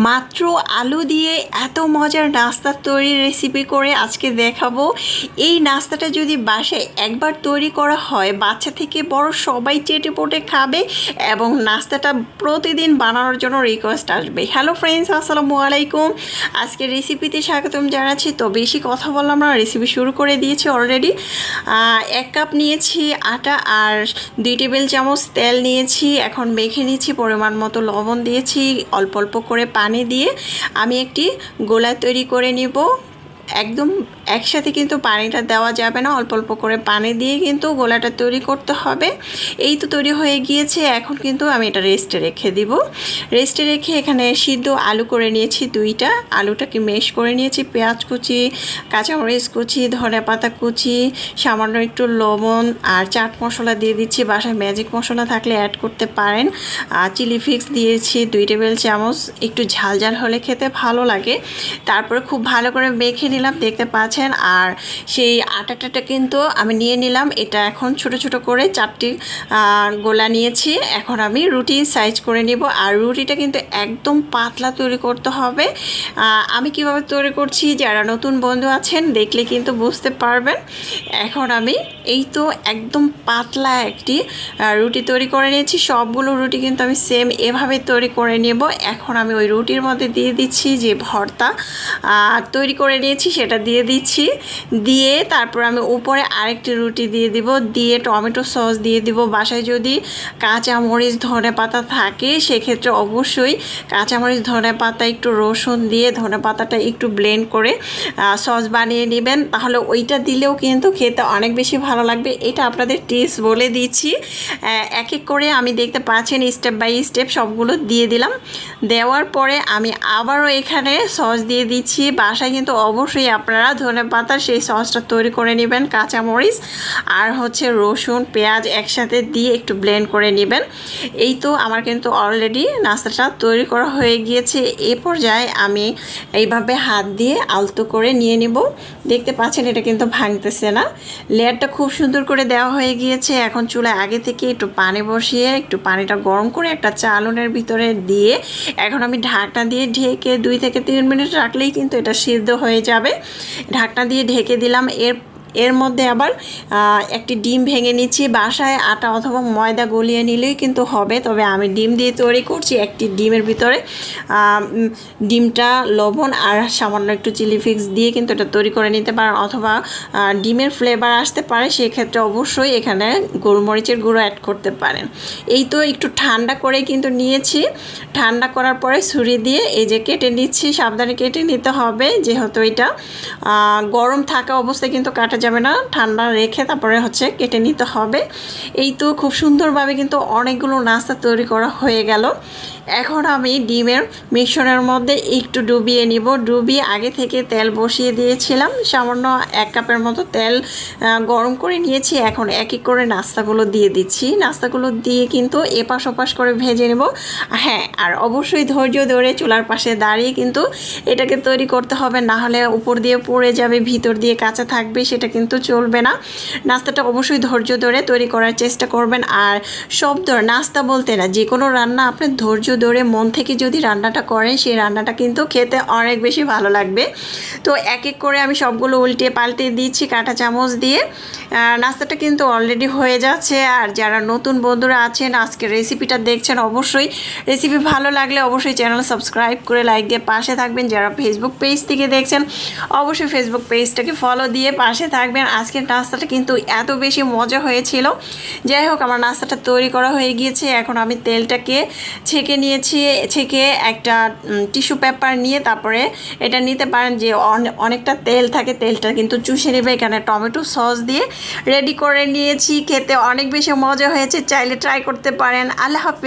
মাত্র আলু দিয়ে এত মজার নাস্তা তৈরির রেসিপি করে আজকে দেখাবো। এই নাস্তাটা যদি বাসায় একবার তৈরি করা হয়, বাচ্চা থেকে বড় সবাই চেটেপুটে খাবে এবং নাস্তাটা প্রতিদিন বানানোর জন্য রিকোয়েস্ট আসবে। হ্যালো ফ্রেন্ডস, আসসালামু আলাইকুম। আজকের রেসিপিতে স্বাগতম জানাচ্ছি। তো বেশি কথা বললাম না, রেসিপি শুরু করে দিয়েছি অলরেডি। 1 কাপ নিয়েছি আটা আর 2 টেবিল চামচ তেল নিয়েছি। এখন মেখে নিচ্ছি, পরিমাণ মতো লবণ দিয়েছি, অল্প অল্প করে পানি দিয়ে আমি একটি গোলা তৈরি করে নিব। একদম একসাথে কিন্তু পানিটা দেওয়া যাবে না, অল্প অল্প করে পানি দিয়ে কিন্তু গোলাটা তৈরি করতে হবে। এই তো তৈরি হয়ে গিয়েছে। এখন কিন্তু আমি এটা রেস্টে রেখে দিব। রেস্টে রেখে এখানে সিদ্ধ আলু করে নিয়েছি 2টা। আলুটাকে মেশ করে নিয়েছি, পেঁয়াজ কুচি, কাঁচামরিচ কুচি, ধনেপাতা কুচি, সামান্য একটু লবণ আর চাট মশলা দিয়ে দিচ্ছি। বাসায় ম্যাজিক মশলা থাকলে অ্যাড করতে পারেন। চিলি ফ্লেক্স দিয়েছি 2 টেবিল চামচ, একটু ঝাল ঝাল হলে খেতে ভালো লাগে। তারপরে খুব ভালো করে মেখে নিলাম, দেখতে পাচ্ছেন। আর সেই আটাটা কিন্তু আমি নিয়ে নিলাম। এটা এখন ছোট ছোট করে 4টি গোলা নিয়েছি। এখন আমি রুটি সাইজ করে নিব। আর রুটিটা কিন্তু একদম পাতলা তৈরি করতে হবে। আমি কিভাবে তৈরি করছি, যারা নতুন বন্ধু আছেন দেখলে কিন্তু বুঝতে পারবেন। এখন আমি এই তো একদম পাতলা একটি রুটি তৈরি করে নিয়েছি। সবগুলো রুটি কিন্তু আমি সেম এভাবে তৈরি করে নেব। এখন আমি ওই রুটির মধ্যে দিয়ে দিচ্ছি যে ভর্তা তৈরি করে নিয়েছি, সেটা দিয়ে দিচ্ছি। দিয়ে তারপর আমি উপরে আরেকটি রুটি দিয়ে দিব, দিয়ে টমেটো সস দিয়ে দিব। বাসায় যদি কাঁচামরিচ ধনেপাতা থাকে সেক্ষেত্রে অবশ্যই কাঁচামরিচ ধনেপাতা, একটু রসুন দিয়ে ধনেপাতাটা একটু ব্লেন্ড করে সস বানিয়ে নেবেন, তাহলে ওইটা দিলেও কিন্তু খেতে অনেক বেশি ভালো লাগবে। এটা আপনাদের টিপস বলে দিচ্ছি। এক এক করে আমি দেখতে পাচ্ছেন স্টেপ বাই স্টেপ সবগুলো দিয়ে দিলাম। দেওয়ার পরে আমি আবারও এখানে সস দিয়ে দিচ্ছি। বাসায় কিন্তু অবশ্যই আপনারা ধনেপাতার সেই সসটা তৈরি করে নেবেন, কাঁচামরিচ আর হচ্ছে রসুন পেঁয়াজ একসাথে দিয়ে একটু ব্লেন্ড করে নেবেন। এই তো আমার কিন্তু অলরেডি নাস্তাটা তৈরি করা হয়ে গিয়েছে। এই পর্যায়ে আমি এইভাবে হাত দিয়ে আলতো করে নিয়ে নিব। দেখতে পাচ্ছেন এটা কিন্তু ভাঙতেছে না। লেয়ারটা খুব সুন্দর করে দেওয়া হয়ে গিয়েছে। এখন চুলায় আগে থেকে একটু পানি বসিয়ে একটু পানিটা গরম করে একটা চালনের ভিতরে দিয়ে এখন আমি ঢাকনা দিয়ে ঢেকে 2 থেকে 3 মিনিট রাখলেই কিন্তু এটা সিদ্ধ হয়ে যাবে। ঢাকনা দিয়ে ঢেকে দিলাম। এর মধ্যে আবার একটি ডিম ভেঙে নিচ্ছি। বাসায় আটা অথবা ময়দা গলিয়ে নিলেই কিন্তু হবে, তবে আমি ডিম দিয়ে তৈরি করছি। একটি ডিমের ভিতরে ডিমটা লবণ আর সামান্য একটু চিলি ফ্লেক্স দিয়ে কিন্তু এটা তৈরি করে নিতে পারেন, অথবা ডিমের ফ্লেভার আসতে পারে, সেক্ষেত্রে অবশ্যই এখানে গোলমরিচের গুঁড়ো অ্যাড করতে পারেন। এই তো একটু ঠান্ডা করে কিন্তু নিয়েছি। ঠান্ডা করার পরে ছুরি দিয়ে এই যে কেটে নিচ্ছি। সাবধানে কেটে নিতে হবে, যেহেতু এটা গরম থাকা অবস্থায় কিন্তু কাটা যাবে না, ঠান্ডা রেখে তারপরে হচ্ছে কেটে নিতে হবে। এই তো খুব সুন্দরভাবে কিন্তু অনেকগুলো নাস্তা তৈরি করা হয়ে গেল। এখন আমি ডিমের মিশ্রণের মধ্যে একটু ডুবিয়ে নিব। ডুবিয়ে আগে থেকে তেল বসিয়ে দিয়েছিলাম, সামান্য 1 কাপের মতো তেল গরম করে নিয়েছি। এখন এক এক করে নাস্তাগুলো দিয়ে দিচ্ছি। নাস্তাগুলো দিয়ে কিন্তু এপাশ ওপাশ করে ভেজে নেব। হ্যাঁ, আর অবশ্যই ধৈর্য ধরে চুলার পাশে দাঁড়িয়ে কিন্তু এটাকে তৈরি করতে হবে, না হলে উপর দিয়ে পুড়ে যাবে, ভিতর দিয়ে কাঁচা থাকবে, সেটা কিন্তু চলবে না। নাস্তাটা অবশ্যই ধৈর্য ধরে তৈরি করার চেষ্টা করবেন। আর সব নাস্তা বলতে না, যে কোনো রান্না আপনি ধৈর্য ধরে মন থেকে যদি রান্নাটা করেন, সেই রান্নাটা কিন্তু খেতে অনেক বেশি ভালো লাগবে। তো এক এক করে আমি সবগুলো উল্টে পাল্টে দিচ্ছি কাঁটা চামচ দিয়ে। নাস্তাটা কিন্তু অলরেডি হয়ে যাচ্ছে। আর যারা নতুন বন্ধুরা আছেন আজকে রেসিপিটা দেখছেন, অবশ্যই রেসিপি ভালো লাগলে অবশ্যই চ্যানেল সাবস্ক্রাইব করে লাইক দিয়ে পাশে থাকবেন। যারা ফেসবুক পেজ থেকে দেখছেন অবশ্যই ফেসবুক পেজটাকে ফলো দিয়ে পাশে থাকবেন। আজকের নাস্তাটা কিন্তু এত বেশি মজা হয়েছিল। যাই হোক, আমার নাস্তাটা তৈরি করা হয়ে গিয়েছে। এখন আমি তেলটাকে ছেঁকে নিয়েছি। ছেঁকে একটা টিস্যু পেপার নিয়ে তারপরে এটা নিতে পারেন, যে অনেকটা তেল থাকে, তেলটা কিন্তু চুষে নেবে। এখানে টমেটো সস দিয়ে রেডি করে নিয়েছি। খেতে অনেক বেশি মজা হয়েছে, চাইলে ট্রাই করতে পারেন। আল্লাহ হাফেজ।